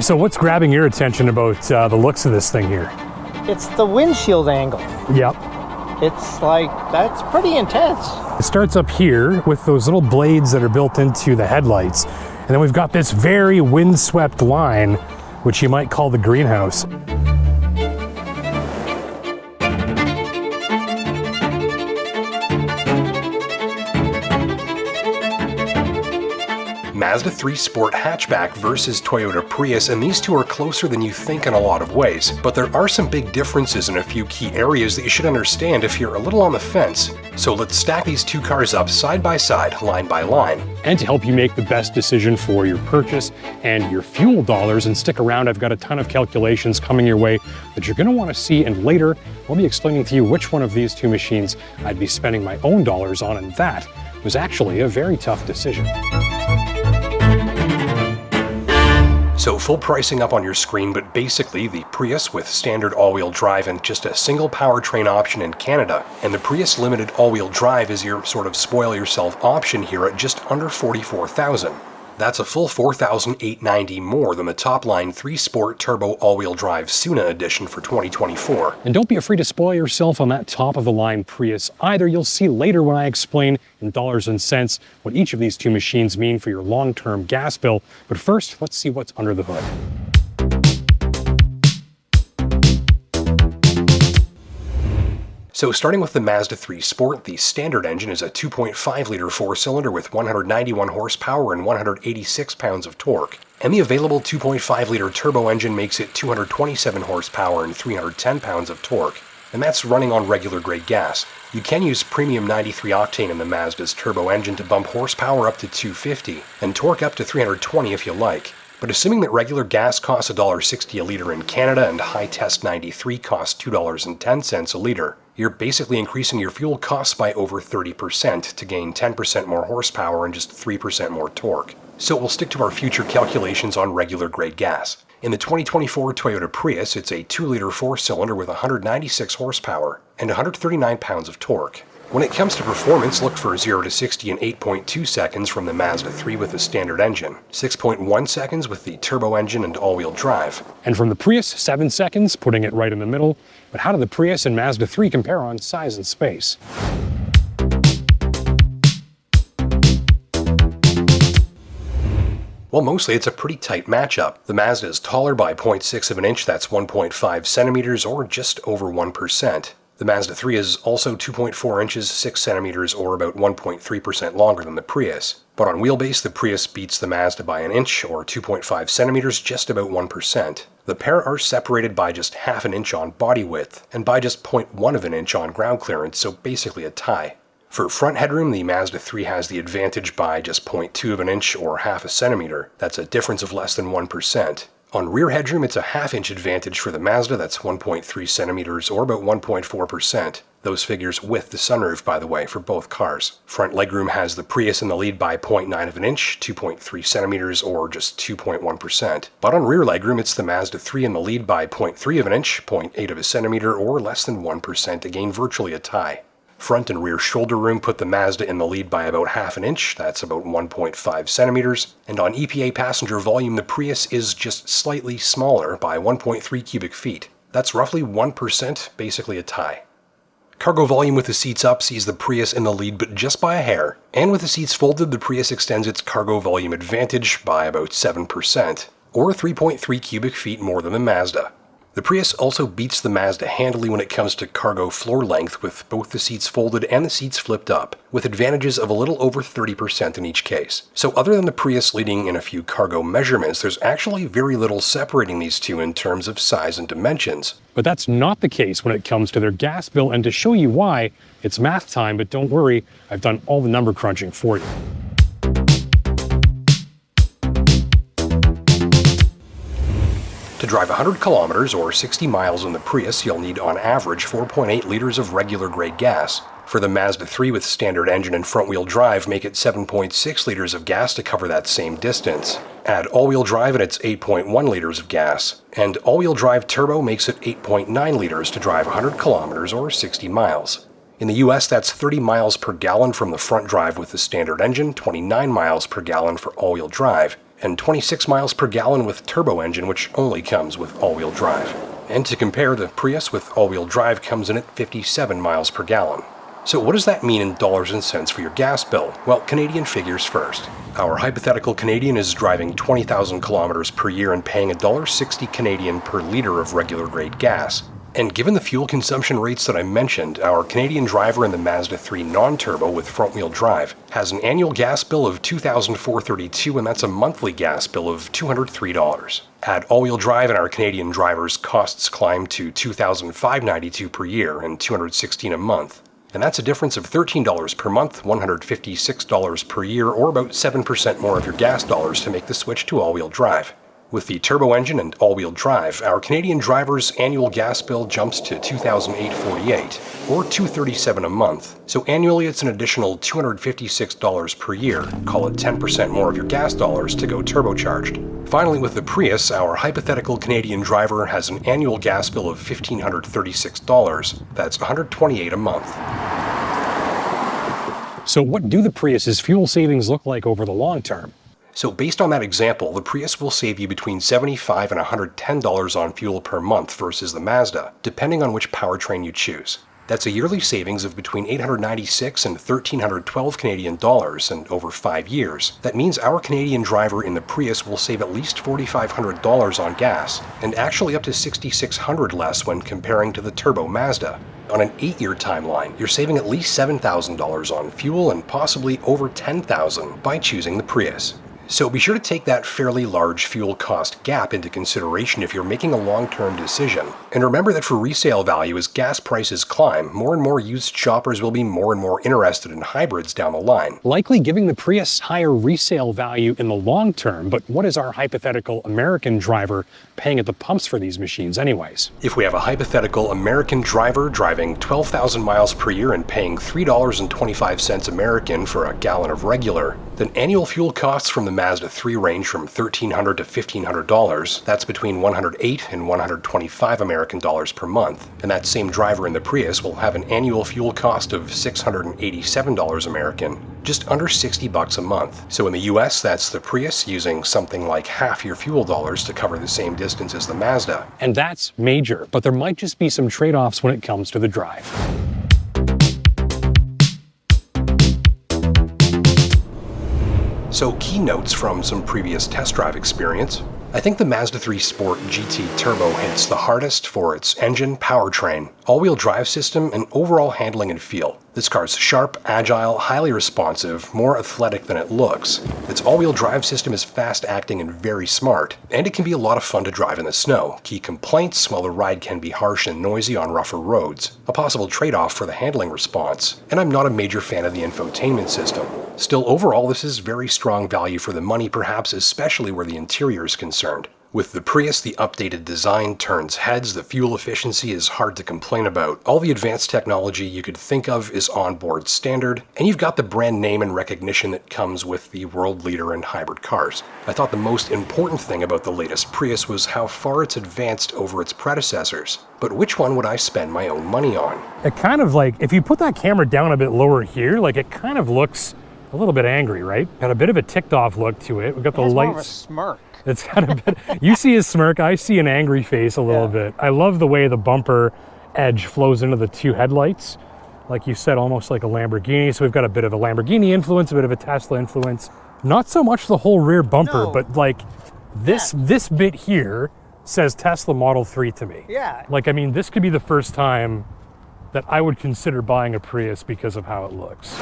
So what's grabbing your attention about the looks of this thing here? It's the windshield angle. Yep. It's like, that's pretty intense. It starts up here with those little blades that are built into the headlights. And then we've got this very windswept line, which you might call the greenhouse. Mazda3 Sport Hatchback versus Toyota Prius, and these two are closer than you think in a lot of ways, but there are some big differences in a few key areas that you should understand if you're a little on the fence. So let's stack these two cars up side by side, line by line. And to help you make the best decision for your purchase and your fuel dollars, and stick around, I've got a ton of calculations coming your way that you're going to want to see, and later I'll be explaining to you which one of these two machines I'd be spending my own dollars on, and that was actually a very tough decision. So full pricing up on your screen, but basically the Prius with standard all-wheel drive and just a single powertrain option in Canada, and the Prius Limited all-wheel drive is your sort of spoil yourself option here at just under $44,000. That's a full $4,890 more than the top-line 3 Sport Turbo all-wheel drive Suna edition for 2024. And don't be afraid to spoil yourself on that top-of-the-line Prius either. You'll see later when I explain in dollars and cents what each of these two machines mean for your long-term gas bill. But first, let's see what's under the hood. So starting with the Mazda3 Sport, the standard engine is a 2.5-liter four-cylinder with 191 horsepower and 186 pounds of torque. And the available 2.5-liter turbo engine makes it 227 horsepower and 310 pounds of torque. And that's running on regular grade gas. You can use premium 93 octane in the Mazda's turbo engine to bump horsepower up to 250 and torque up to 320 if you like. But assuming that regular gas costs $1.60 a liter in Canada and high test 93 costs $2.10 a liter, you're basically increasing your fuel costs by over 30% to gain 10% more horsepower and just 3% more torque. So we'll stick to our future calculations on regular grade gas. In the 2024 Toyota Prius, it's a 2-liter four-cylinder with 196 horsepower and 139 pounds of torque. When it comes to performance, look for 0 to 60 in 8.2 seconds from the Mazda3 with the standard engine, 6.1 seconds with the turbo engine and all-wheel drive. And from the Prius, 7 seconds, putting it right in the middle. But how do the Prius and Mazda3 compare on size and space? Well, mostly it's a pretty tight matchup. The Mazda is taller by 0.6 of an inch, that's 1.5 centimeters, or just over 1%. The Mazda3 is also 2.4 inches, 6 centimeters, or about 1.3% longer than the Prius. But on wheelbase, the Prius beats the Mazda by an inch, or 2.5 centimeters, just about 1%. The pair are separated by just half an inch on body width, and by just 0.1 of an inch on ground clearance, so basically a tie. For front headroom, the Mazda3 has the advantage by just 0.2 of an inch, or half a centimeter. That's a difference of less than 1%. On rear headroom, it's a half-inch advantage for the Mazda, that's 1.3 centimeters, or about 1.4%. Those figures with the sunroof, by the way, for both cars. Front legroom has the Prius in the lead by 0.9 of an inch, 2.3 centimeters, or just 2.1%. But on rear legroom, it's the Mazda3 in the lead by 0.3 of an inch, 0.8 of a centimeter, or less than 1%, again virtually a tie. Front and rear shoulder room put the Mazda in the lead by about half an inch, that's about 1.5 centimeters, and on EPA passenger volume the Prius is just slightly smaller by 1.3 cubic feet. That's roughly 1%, basically a tie. Cargo volume with the seats up sees the Prius in the lead but just by a hair, and with the seats folded the Prius extends its cargo volume advantage by about 7%, or 3.3 cubic feet more than the Mazda. The Prius also beats the Mazda handily when it comes to cargo floor length with both the seats folded and the seats flipped up, with advantages of a little over 30% in each case. So other than the Prius leading in a few cargo measurements, there's actually very little separating these two in terms of size and dimensions. But that's not the case when it comes to their gas bill, and to show you why, it's math time, but don't worry, I've done all the number crunching for you. To drive 100 kilometers or 60 miles in the Prius, you'll need on average 4.8 liters of regular grade gas. For the Mazda3 with standard engine and front-wheel drive, make it 7.6 liters of gas to cover that same distance. Add all-wheel drive and it's 8.1 liters of gas. And all-wheel drive turbo makes it 8.9 liters to drive 100 kilometers or 60 miles. In the US, that's 30 miles per gallon from the front drive with the standard engine, 29 miles per gallon for all-wheel drive, and 26 miles per gallon with turbo engine, which only comes with all-wheel drive. And to compare, the Prius with all-wheel drive comes in at 57 miles per gallon. So what does that mean in dollars and cents for your gas bill? Well, Canadian figures first. Our hypothetical Canadian is driving 20,000 kilometers per year and paying $1.60 Canadian per liter of regular grade gas. And given the fuel consumption rates that I mentioned, our Canadian driver in the Mazda 3 non-turbo with front-wheel drive has an annual gas bill of $2,432, and that's a monthly gas bill of $203. Add all-wheel drive and our Canadian driver's costs climb to $2,592 per year and $216 a month. And that's a difference of $13 per month, $156 per year, or about 7% more of your gas dollars to make the switch to all-wheel drive. With the turbo engine and all-wheel drive, our Canadian driver's annual gas bill jumps to $2,848, or $237 a month. So annually it's an additional $256 per year, call it 10% more of your gas dollars to go turbocharged. Finally, with the Prius, our hypothetical Canadian driver has an annual gas bill of $1,536. That's $128 a month. So what do the Prius's fuel savings look like over the long term? So based on that example, the Prius will save you between $75 and $110 on fuel per month versus the Mazda, depending on which powertrain you choose. That's a yearly savings of between $896 and $1,312 Canadian dollars, and over 5 years. That means our Canadian driver in the Prius will save at least $4,500 on gas, and actually up to $6,600 less when comparing to the turbo Mazda. On an 8-year timeline, you're saving at least $7,000 on fuel and possibly over $10,000 by choosing the Prius. So be sure to take that fairly large fuel cost gap into consideration if you're making a long-term decision. And remember that for resale value, as gas prices climb, more and more used shoppers will be more and more interested in hybrids down the line. Likely giving the Prius higher resale value in the long term, but what is our hypothetical American driver paying at the pumps for these machines anyways? If we have a hypothetical American driver driving 12,000 miles per year and paying $3.25 American for a gallon of regular, then annual fuel costs from the Mazda 3 range from $1,300 to $1,500. That's between $108 and $125 American dollars per month. And that same driver in the Prius will have an annual fuel cost of $687 American, just under $60 a month. So in the US, that's the Prius using something like half your fuel dollars to cover the same distance as the Mazda. And that's major, but there might just be some trade-offs when it comes to the drive. So key notes from some previous test drive experience. I think the Mazda3 Sport GT Turbo hits the hardest for its engine, powertrain, all-wheel drive system, and overall handling and feel. This car's sharp, agile, highly responsive, more athletic than it looks. Its all-wheel drive system is fast-acting and very smart, and it can be a lot of fun to drive in the snow. Key complaints, while the ride can be harsh and noisy on rougher roads, a possible trade-off for the handling response, and I'm not a major fan of the infotainment system. Still, overall, this is very strong value for the money, perhaps especially where the interior is concerned. With the Prius, the updated design turns heads, the fuel efficiency is hard to complain about. All the advanced technology you could think of is on board standard, and you've got the brand name and recognition that comes with the world leader in hybrid cars. I thought the most important thing about the latest Prius was how far it's advanced over its predecessors. But which one would I spend my own money on? It kind of like, if you put that camera down a bit lower here, like it kind of looks a little bit angry, right? Got a bit of a ticked off look to it. We've got the lights. More of a smirk. It's got a bit, you see a smirk, I see an angry face a little bit. I love the way the bumper edge flows into the two headlights. Like you said, almost like a Lamborghini. So we've got a bit of a Lamborghini influence, a bit of a Tesla influence. Not so much the whole rear bumper, but like this bit here says Tesla Model 3 to me. Yeah. Like, I mean, this could be the first time that I would consider buying a Prius because of how it looks.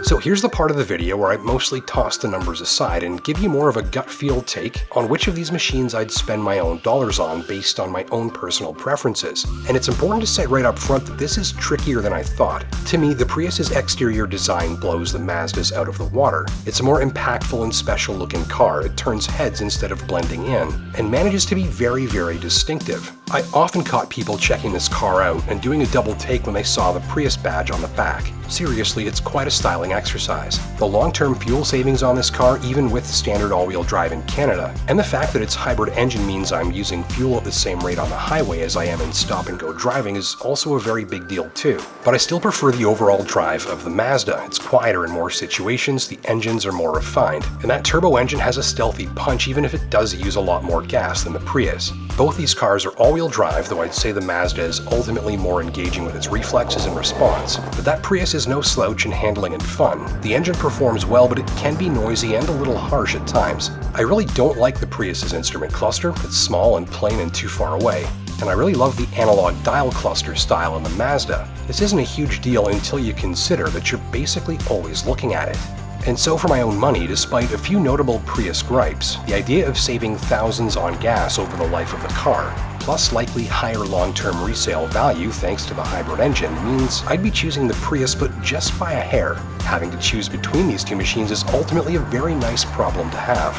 So here's the part of the video where I mostly toss the numbers aside and give you more of a gut feel take on which of these machines I'd spend my own dollars on based on my own personal preferences. And it's important to say right up front that this is trickier than I thought. To me, the Prius's exterior design blows the Mazdas out of the water. It's a more impactful and special looking car. It turns heads instead of blending in, and manages to be very, very distinctive. I often caught people checking this car out and doing a double take when they saw the Prius badge on the back. Seriously, it's quite a styling exercise. The long-term fuel savings on this car, even with standard all-wheel drive in Canada, and the fact that its hybrid engine means I'm using fuel at the same rate on the highway as I am in stop-and-go driving is also a very big deal too. But I still prefer the overall drive of the Mazda. It's quieter in more situations, the engines are more refined, and that turbo engine has a stealthy punch even if it does use a lot more gas than the Prius. Both these cars are all-wheel drive, though I'd say the Mazda is ultimately more engaging with its reflexes and response. But that Prius is no slouch in handling and fun. The engine performs well, but it can be noisy and a little harsh at times. I really don't like the Prius's instrument cluster. It's small and plain and too far away. And I really love the analog dial cluster style in the Mazda. This isn't a huge deal until you consider that you're basically always looking at it. And so for my own money, despite a few notable Prius gripes, the idea of saving thousands on gas over the life of the car, plus likely higher long-term resale value thanks to the hybrid engine, means I'd be choosing the Prius, but just by a hair. Having to choose between these two machines is ultimately a very nice problem to have.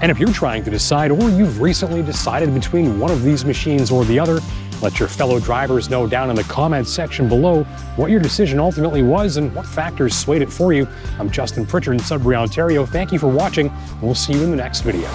And if you're trying to decide, or you've recently decided between one of these machines or the other, let your fellow drivers know down in the comments section below what your decision ultimately was and what factors swayed it for you. I'm Justin Pritchard in Sudbury, Ontario. Thank you for watching, and we'll see you in the next video.